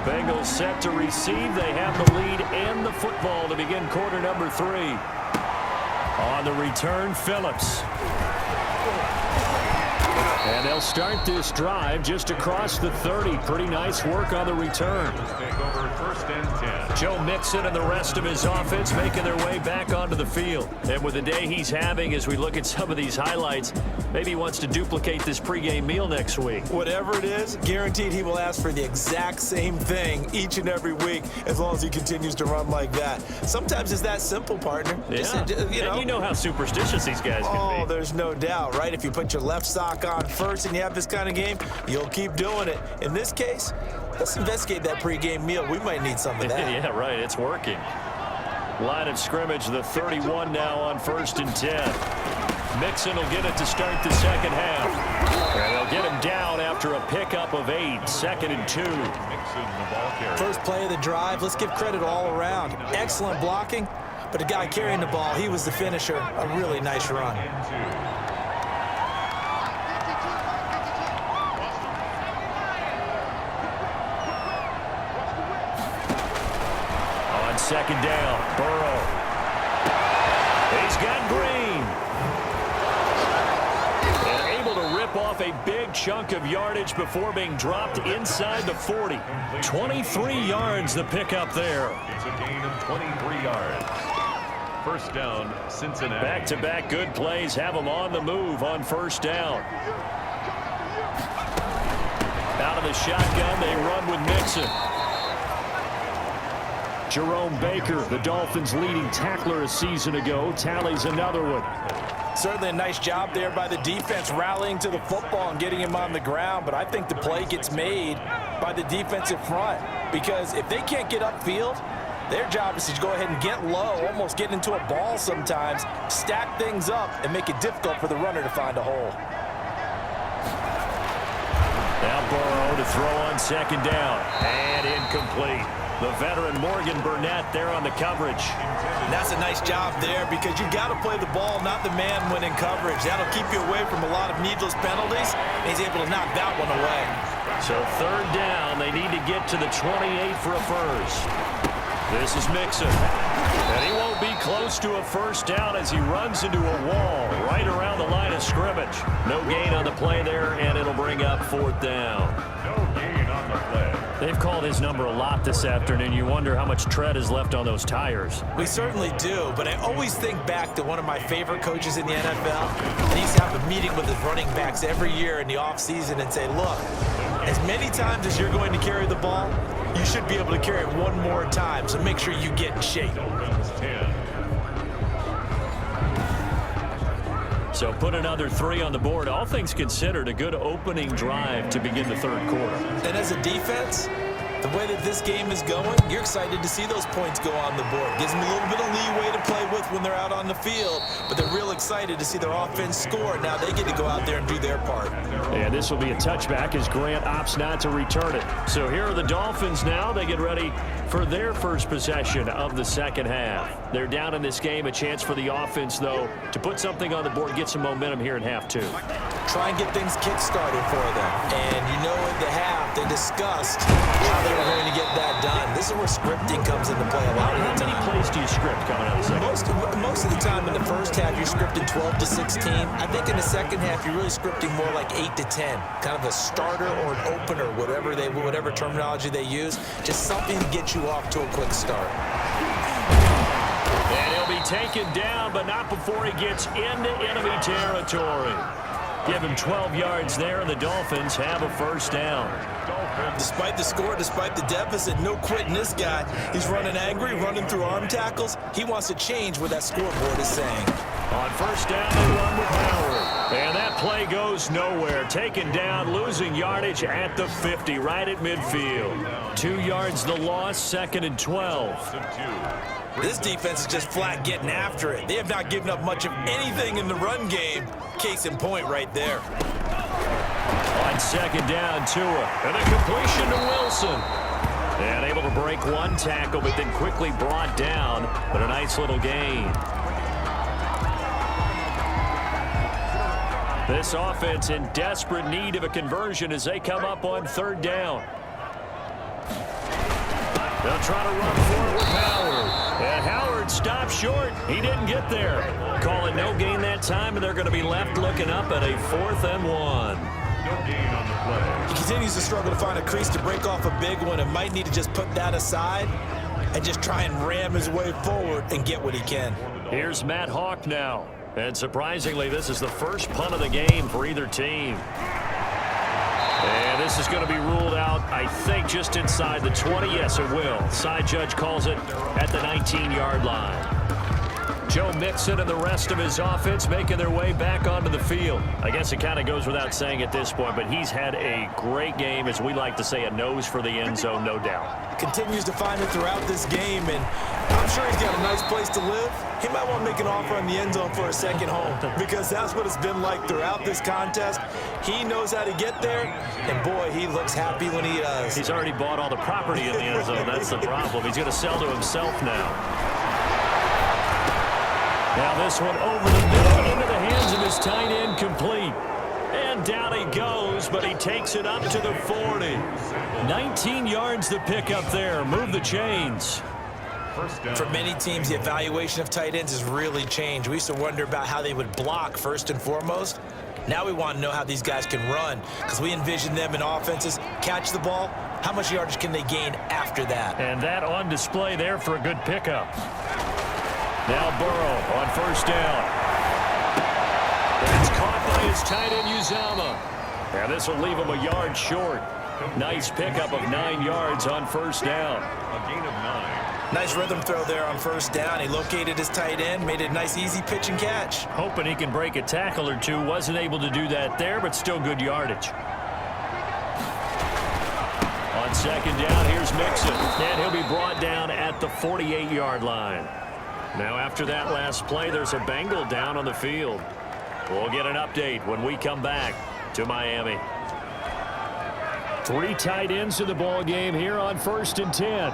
Bengals set to receive. They have the lead and the football to begin quarter number 3. On the return, Phillips. And they'll start this drive just across the 30. Pretty nice work on the return. Joe Mixon and the rest of his offense making their way back onto the field. And with the day he's having, as we look at some of these highlights, maybe he wants to duplicate this pregame meal next week. Whatever it is, guaranteed he will ask for the exact same thing each and every week as long as he continues to run like that. Sometimes it's that simple, partner. Yeah. And you know how superstitious these guys can be. Oh, there's no doubt, right? If you put your left sock on first and you have this kind of game, you'll keep doing it. In this case, let's investigate that pregame meal. We might need some of that. Yeah, right. It's working. Line of scrimmage, the 31 now on 1st and 10. Mixon will get it to start the second half. And they'll get him down after a pickup of 8. 2nd and 2. First play of the drive. Let's give credit all around. Excellent blocking, but the guy carrying the ball, he was the finisher. A really nice run. Second down, Burrow. He's got Green. And able to rip off a big chunk of yardage before being dropped inside the 40. 23 yards the pickup there. It's a gain of 23 yards. First down, Cincinnati. Back-to-back good plays have them on the move on first down. Out of the shotgun, they run with Mixon. Jerome Baker, the Dolphins' leading tackler a season ago, tallies another one. Certainly a nice job there by the defense rallying to the football and getting him on the ground, but I think the play gets made by the defensive front because if they can't get upfield, their job is to go ahead and get low, almost get into a ball sometimes, stack things up, and make it difficult for the runner to find a hole. Now Burrow to throw on second down, and incomplete. The veteran Morgan Burnett there on the coverage. And that's a nice job there because you've got to play the ball, not the man when in coverage. That'll keep you away from a lot of needless penalties. And he's able to knock that one away. So third down, they need to get to the 28 for a first. This is Mixon. And he won't be close to a first down as he runs into a wall right around the line of scrimmage. No gain on the play there, and it'll bring up 4th down. No gain on the play. They've called his number a lot this afternoon. You wonder how much tread is left on those tires. We certainly do, but I always think back to one of my favorite coaches in the NFL. And he used to have a meeting with his running backs every year in the offseason and say, look, as many times as you're going to carry the ball, you should be able to carry it one more time, so make sure you get in shape. So put another 3 on the board. All things considered, a good opening drive to begin the third quarter. And as a defense, the way that this game is going, you're excited to see those points go on the board. Gives them a little bit of leeway to play with when they're out on the field, but they're real excited to see their offense score. Now they get to go out there and do their part. And this will be a touchback as Grant opts not to return it. So here are the Dolphins now. They get ready for their first possession of the second half. They're down in this game. A chance for the offense, though, to put something on the board, get some momentum here in half 2. Try and get things kick-started for them. And you know in the half, they discussed how they were going to get that done. This is where scripting comes into play a lot of the time. How many plays do you script coming out of the second? Most of the time in the first half, you're scripting 12 to 16. I think in the second half, you're really scripting more like 8 to 10. Kind of a starter or an opener, whatever terminology they use. Just something to get you off to a quick start. And he'll be taken down, but not before he gets into enemy territory. Give him 12 yards there, and the Dolphins have a first down. Despite the score, despite the deficit, no quitting this guy. He's running angry, running through arm tackles. He wants to change what that scoreboard is saying. On first down, they run with Howard. And that play goes nowhere. Taken down, losing yardage at the 50, right at midfield. 2 yards the loss, 2nd and 12. This defense is just flat getting after it. They have not given up much of anything in the run game. Case in point right there. On second down, Tua. And a completion to Wilson. And able to break one tackle, but then quickly brought down. But a nice little gain. This offense in desperate need of a conversion as they come up on third down. They'll try to run for it with Howard. And Howard stopped short. He didn't get there. Call it no gain that time, and they're going to be left looking up at a 4th and 1. No gain on the play. He continues to struggle to find a crease to break off a big one and might need to just put that aside and just try and ram his way forward and get what he can. Here's Matt Hawk now. And surprisingly, this is the first punt of the game for either team. And this is going to be ruled out, I think, just inside the 20. Yes, it will. Side judge calls it at the 19-yard line. Joe Mixon and the rest of his offense making their way back onto the field. I guess it kind of goes without saying at this point, but he's had a great game, as we like to say, a nose for the end zone, no doubt. Continues to find it throughout this game, and I'm sure he's got a nice place to live. He might want to make an offer on the end zone for a second home, because that's what it's been like throughout this contest. He knows how to get there, and boy, he looks happy when he does. He's already bought all the property in the end zone. That's the problem. He's going to sell to himself now. Now this one over the middle into the hands of his tight end, complete. And down he goes, but he takes it up to the 40. 19 yards the pick up there. Move the chains. For many teams, the evaluation of tight ends has really changed. We used to wonder about how they would block first and foremost. Now we want to know how these guys can run, because we envision them in offenses catch the ball. How much yardage can they gain after that? And that on display there for a good pickup. Now Burrow on first down. It's caught by his tight end, Uzama. And this will leave him a yard short. Nice pickup of 9 yards on first down. A gain of 9. Nice rhythm throw there on first down. He located his tight end, made it a nice, easy pitch and catch. Hoping he can break a tackle or two. Wasn't able to do that there, but still good yardage. On second down, here's Mixon. And he'll be brought down at the 48-yard line. Now after that last play, there's a Bengal down on the field. We'll get an update when we come back to Miami. 3 tight ends to the ball game here on 1st and 10.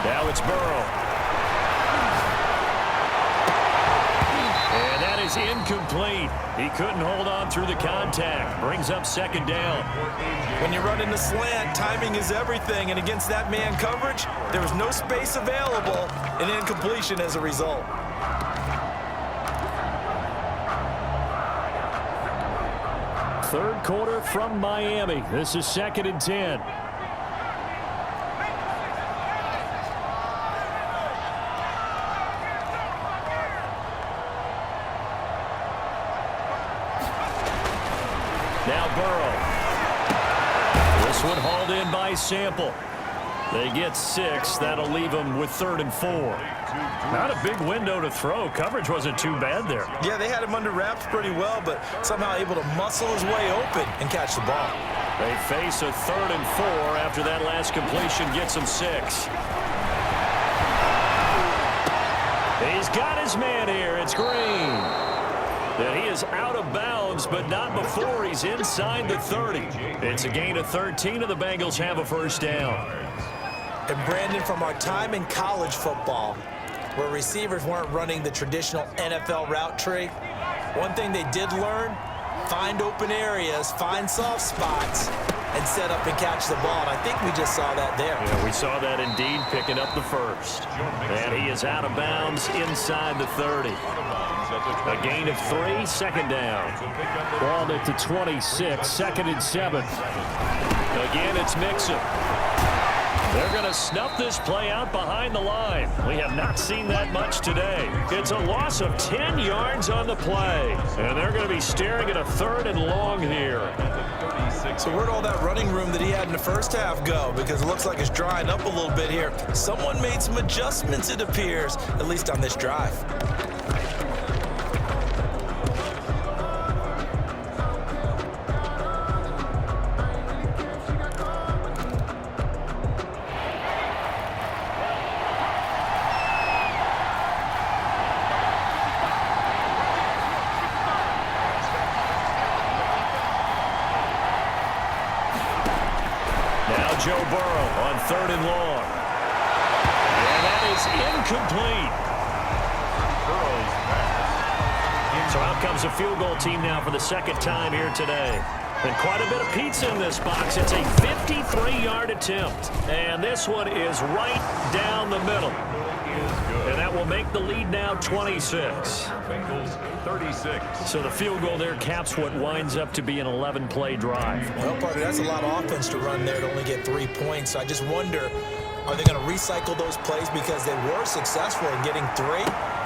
Now it's Burrow. And that is incomplete. He couldn't hold on through the contact. Brings up second down. When you run in the slant, timing is everything. And against that man coverage, there was no space available, and incompletion as a result. Third quarter from Miami. This is 2nd and 10. Now Burrow. This one hauled in by Sample. They get 6. That'll leave them with 3rd and 4. Not a big window to throw. Coverage wasn't too bad there. Yeah, they had him under wraps pretty well, but somehow able to muscle his way open and catch the ball. They face a 3rd and 4 after that last completion gets them 6. He's got his man here. It's Green. And he is out of bounds, but not before he's inside the 30. It's a gain of 13, and the Bengals have a first down. And Brandon, from our time in college football, where receivers weren't running the traditional NFL route tree, one thing they did learn, find open areas, find soft spots, and set up and catch the ball. And I think we just saw that there. Yeah, we saw that indeed, picking up the first. And he is out of bounds inside the 30. A gain of 3, second down. Ball at the 26, 2nd and 7. Again, it's Mixon. They're going to snuff this play out behind the line. We have not seen that much today. It's a loss of 10 yards on the play. And they're going to be staring at a 3rd and long here. So where'd all that running room that he had in the first half go? Because it looks like it's drying up a little bit here. Someone made some adjustments, it appears, at least on this drive. Joe Burrow on 3rd and long. And that is incomplete. So out comes a field goal team now for the 2nd time here today. And quite a bit of pizza in this box. It's a 53-yard attempt. And this one is right down the middle. And that will make the lead now 26. Bengals 36. So the field goal there caps what winds up to be an 11-play drive. Well, partner, that's a lot of offense to run there to only get 3 points. So I just wonder, are they going to recycle those plays because they were successful in getting 3?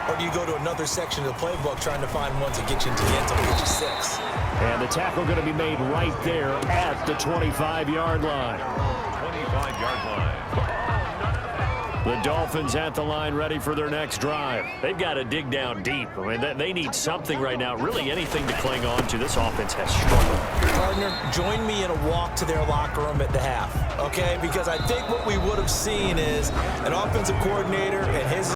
Or do you go to another section of the playbook trying to find ones that get you into the end zone and get you 6? And the tackle going to be made right there at the 25-yard line. 25-yard line. The Dolphins at the line ready for their next drive. They've got to dig down deep. I mean, they need something right now, really anything to cling on to. This offense has struggled. Partner, join me in a walk to their locker room at the half, okay? Because I think what we would have seen is an offensive coordinator and his